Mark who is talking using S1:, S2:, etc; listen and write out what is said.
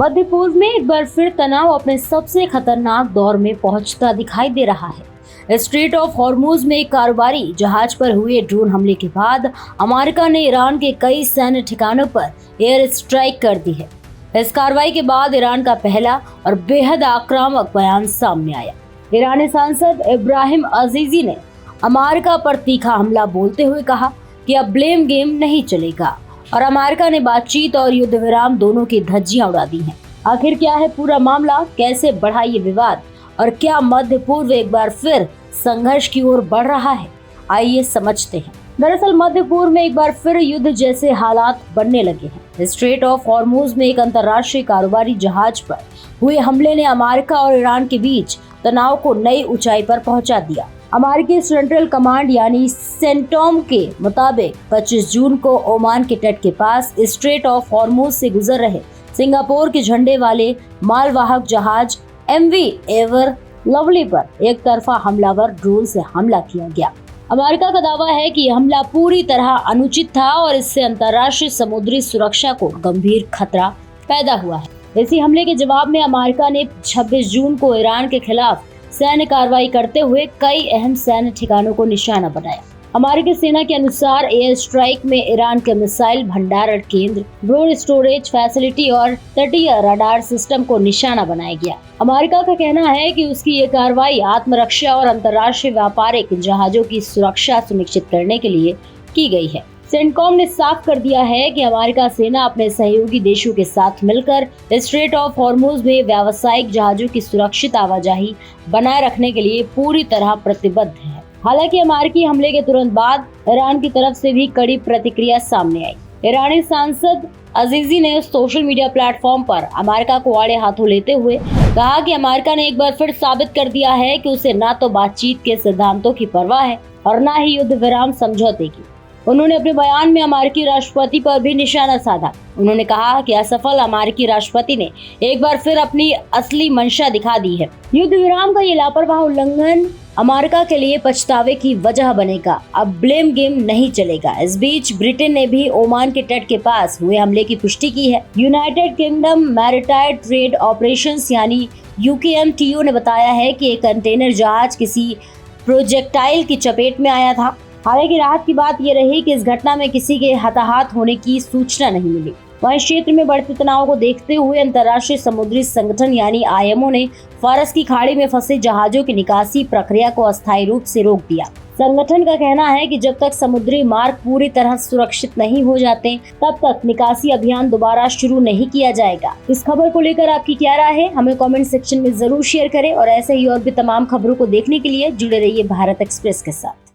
S1: मध्य पूर्व में एक बार फिर तनाव अपने सबसे खतरनाक दौर में पहुंचता दिखाई दे रहा है। स्ट्रेट ऑफ हॉर्मुज में एक कारोबारी जहाज पर हुए ड्रोन हमले के बाद अमेरिका ने ईरान के कई सैन्य ठिकानों पर एयर स्ट्राइक कर दी है। इस कार्रवाई के बाद ईरान का पहला और बेहद आक्रामक बयान सामने आया। ईरानी सांसद इब्राहिम अजीजी ने अमेरिका पर तीखा हमला बोलते हुए कहा कि अब ब्लेम गेम नहीं चलेगा और अमेरिका ने बातचीत और युद्ध विराम दोनों की धज्जियां उड़ा दी हैं। आखिर क्या है पूरा मामला, कैसे बढ़ा ये विवाद और क्या मध्य पूर्व एक बार फिर संघर्ष की ओर बढ़ रहा है, आइए समझते हैं। दरअसल मध्य पूर्व में एक बार फिर युद्ध जैसे हालात बनने लगे हैं। स्ट्रेट ऑफ हॉर्मुज में एक अंतर्राष्ट्रीय कारोबारी जहाज पर हुए हमले ने अमेरिका और ईरान के बीच तनाव को नई ऊंचाई पर पहुंचा दिया। अमेरिकी सेंट्रल कमांड यानी सेंटॉम के मुताबिक 25 जून को ओमान के तट के पास स्ट्रेट ऑफ हॉर्मुज से गुजर रहे सिंगापुर के झंडे वाले मालवाहक जहाज MV एवर लवली पर एक तरफा हमलावर ड्रोन से हमला किया गया। अमेरिका का दावा है कि यह हमला पूरी तरह अनुचित था और इससे अंतर्राष्ट्रीय समुद्री सुरक्षा को गंभीर खतरा पैदा हुआ है। इसी हमले के जवाब में अमेरिका ने 26 जून को ईरान के खिलाफ सैन्य कार्रवाई करते हुए कई अहम सैन्य ठिकानों को निशाना बनाया। अमेरिकी सेना के अनुसार एयर स्ट्राइक में ईरान के मिसाइल भंडारण केंद्र, ड्रोन स्टोरेज फैसिलिटी और तटीय रडार सिस्टम को निशाना बनाया गया। अमेरिका का कहना है कि उसकी ये कार्रवाई आत्मरक्षा और अंतर्राष्ट्रीय व्यापारिक जहाजों की सुरक्षा सुनिश्चित करने के लिए की गई है। सेंटकॉम ने साफ कर दिया है कि अमेरिका सेना अपने सहयोगी देशों के साथ मिलकर स्ट्रेट ऑफ हॉर्मुज में व्यावसायिक जहाजों की सुरक्षित आवाजाही बनाए रखने के लिए पूरी तरह प्रतिबद्ध है। हालांकि अमेरिकी हमले के तुरंत बाद ईरान की तरफ से भी कड़ी प्रतिक्रिया सामने आई। ईरानी सांसद अजीजी ने सोशल मीडिया प्लेटफॉर्म पर अमेरिका को आड़े हाथों लेते हुए कहा कि अमेरिका ने एक बार फिर साबित कर दिया है कि उसे न तो बातचीत के सिद्धांतों की परवाह है और न ही युद्ध विराम समझौते की। उन्होंने अपने बयान में अमेरिकी राष्ट्रपति पर भी निशाना साधा। उन्होंने कहा कि असफल अमेरिकी राष्ट्रपति ने एक बार फिर अपनी असली मंशा दिखा दी है। युद्ध विराम का ये लापरवाह उल्लंघन अमेरिका के लिए पछतावे की वजह बनेगा। अब ब्लेम गेम नहीं चलेगा। इस बीच ब्रिटेन ने भी ओमान के तट के पास हुए हमले की पुष्टि की है। United kingdom maritime trade operations यानी UKMTO ने बताया है कि एक कंटेनर जहाज किसी प्रोजेक्टाइल की चपेट में आया था। हालांकि राहत की बात यह रही कि इस घटना में किसी के हताहत होने की सूचना नहीं मिली। वहीं क्षेत्र में बढ़ते तनाव को देखते हुए अंतर्राष्ट्रीय समुद्री संगठन यानी IMO ने फारस की खाड़ी में फंसे जहाजों की निकासी प्रक्रिया को अस्थायी रूप से रोक दिया। संगठन का कहना है कि जब तक समुद्री मार्ग पूरी तरह सुरक्षित नहीं हो जाते तब तक निकासी अभियान दोबारा शुरू नहीं किया जाएगा। इस खबर को लेकर आपकी क्या राय है, हमें कमेंट सेक्शन में जरूर शेयर करें और ऐसे ही और भी तमाम खबरों को देखने के लिए जुड़े रहिए भारत एक्सप्रेस के साथ।